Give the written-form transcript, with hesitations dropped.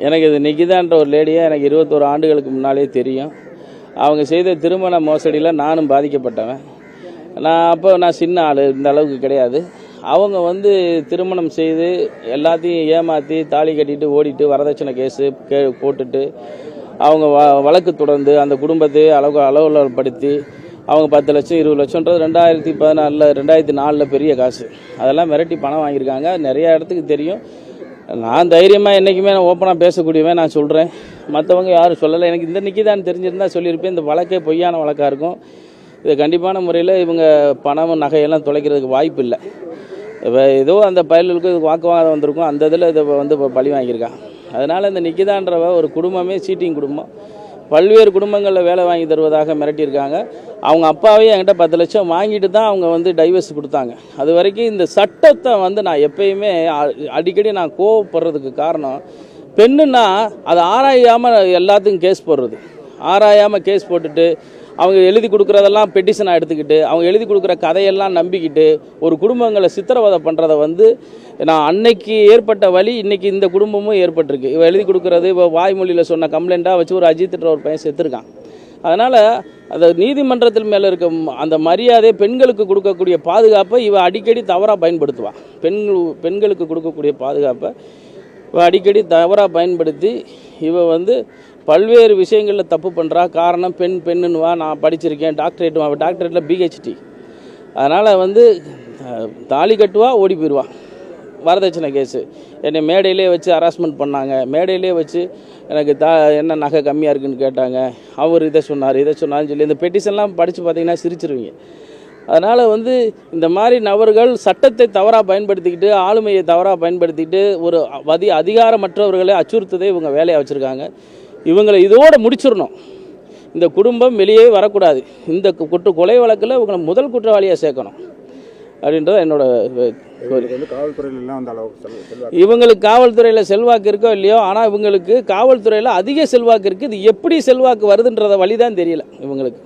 எனக்கு இது நிகிதான்ற ஒரு லேடியை எனக்கு 21 ஆண்டுகளுக்கு முன்னாலே தெரியும். அவங்க செய்த திருமண மோசடியில் நானும் பாதிக்கப்பட்டவன். நான் சின்ன ஆள், இந்த அளவுக்கு கிடையாது. அவங்க திருமணம் செய்து எல்லாத்தையும் ஏமாற்றி தாலி கட்டிட்டு ஓடிட்டு வரதட்சணை கேஸு போட்டுட்டு அவங்க வழக்கு தொடர்ந்து அந்த குடும்பத்தை அளவுலப்படுத்தி அவங்க 10 லட்சம் 20 லட்சம்ன்றது 2014 பெரிய காசு. அதெல்லாம் மிரட்டி பணம் வாங்கியிருக்காங்க. நிறைய இடத்துக்கு தெரியும். நான் தைரியமாக என்றைக்குமே நான் ஓப்பனாக பேசக்கூடியவன். நான் சொல்கிறேன், மற்றவங்க யாரும் சொல்லலை. எனக்கு இந்த நிக்கிதான் தெரிஞ்சிருந்தால் சொல்லியிருப்பேன். இந்த வழக்கே பொய்யான வழக்காக இருக்கும். இது கண்டிப்பான முறையில் இவங்க பணம் நகையெல்லாம் தொலைக்கிறதுக்கு வாய்ப்பு இல்லை. இப்போ ஏதோ அந்த பயல்களுக்கு வாக்குவாதம் வந்திருக்கும், அந்த இதில் இதை இப்போ பழி வாங்கியிருக்கான். அதனால் இந்த நிக்கிதான்றவ ஒரு குடும்பமே சீட்டிங் குடும்பம். பல்வேறு குடும்பங்களில் வேலை வாங்கி தருவதாக மிரட்டியிருக்காங்க. அவங்க அப்பாவே என்கிட்ட 10 லட்சம் வாங்கிட்டு தான் அவங்க டைவர்ஸ் கொடுத்தாங்க. அது வரைக்கும் இந்த சட்டத்தை நான் எப்பயுமே அடிக்கடி நான் கோவப்படுறதுக்கு காரணம், பெண்ணுன்னா அதை ஆராயாமல் எல்லாத்துக்கும் கேஸ் போடுறது. ஆராயாமல் கேஸ் போட்டுட்டு அவங்க எழுதி கொடுக்குறதெல்லாம் பெட்டிஷனாக எடுத்துக்கிட்டு அவங்க எழுதி கொடுக்குற கதையெல்லாம் நம்பிக்கிட்டு ஒரு குடும்பங்களை சித்திரவதை பண்ணுறதை நான் அன்னைக்கு ஏற்பட்ட வழி இன்றைக்கி இந்த குடும்பமும் ஏற்பட்டிருக்கு. இவ எழுதி கொடுக்குறது இப்போ வாய்மொழியில் சொன்ன கம்ப்ளைண்ட்டாக வச்சு ஒரு அஜித்ன்ற ஒரு பையன் செத்துருக்கான். அதனால் அந்த நீதிமன்றத்தில் மேலே இருக்க அந்த மரியாதை, பெண்களுக்கு கொடுக்கக்கூடிய பாதுகாப்பை இவ அடிக்கடி தவறாக பயன்படுத்துவாள். பெண்களுக்கு கொடுக்கக்கூடிய பாதுகாப்பை இவ அடிக்கடி தவறாக பயன்படுத்தி இவ பல்வேறு விஷயங்களில் தப்பு பண்ணுறா. காரணம் பெண்ணுன்னுவா, நான் படிச்சிருக்கேன், டாக்டரேட்டில் பிஹெச்டி. அதனால் தாலி கட்டுவா, ஓடி போயிடுவா. வரதட்சணை கேஸு என்னை மேடையிலே வச்சு ஹராஸ்மெண்ட் பண்ணாங்க. மேடையிலே வச்சு எனக்கு என்ன நகை கம்மியாக இருக்குன்னு கேட்டாங்க. அவர் இதை சொன்னார்னு சொல்லி இந்த பெட்டிஷன்லாம் படித்து பார்த்தீங்கன்னா சிரிச்சிருவீங்க. அதனால் இந்த மாதிரி நபர்கள் சட்டத்தை தவறாக பயன்படுத்திக்கிட்டு, ஆளுமையை தவறாக பயன்படுத்திக்கிட்டு ஒரு அதிகாரமற்றவர்களை அச்சுறுத்ததை இவங்க வேலையாக வச்சுருக்காங்க. இவங்களை இதோடு முடிச்சிடணும். இந்த குடும்பம் வெளியே வரக்கூடாது. இந்த கொலை வழக்கில் இவங்களை முதல் குற்றவாளியாக சேர்க்கணும் அப்படின்றத என்னோட இவங்களுக்கு காவல்துறையில் செல்வாக்கு இருக்கோ இல்லையோ, ஆனால் இவங்களுக்கு காவல்துறையில் அதிக செல்வாக்கு இருக்குது. இது எப்படி செல்வாக்கு வருதுன்றத வழி தான் தெரியல இவங்களுக்கு.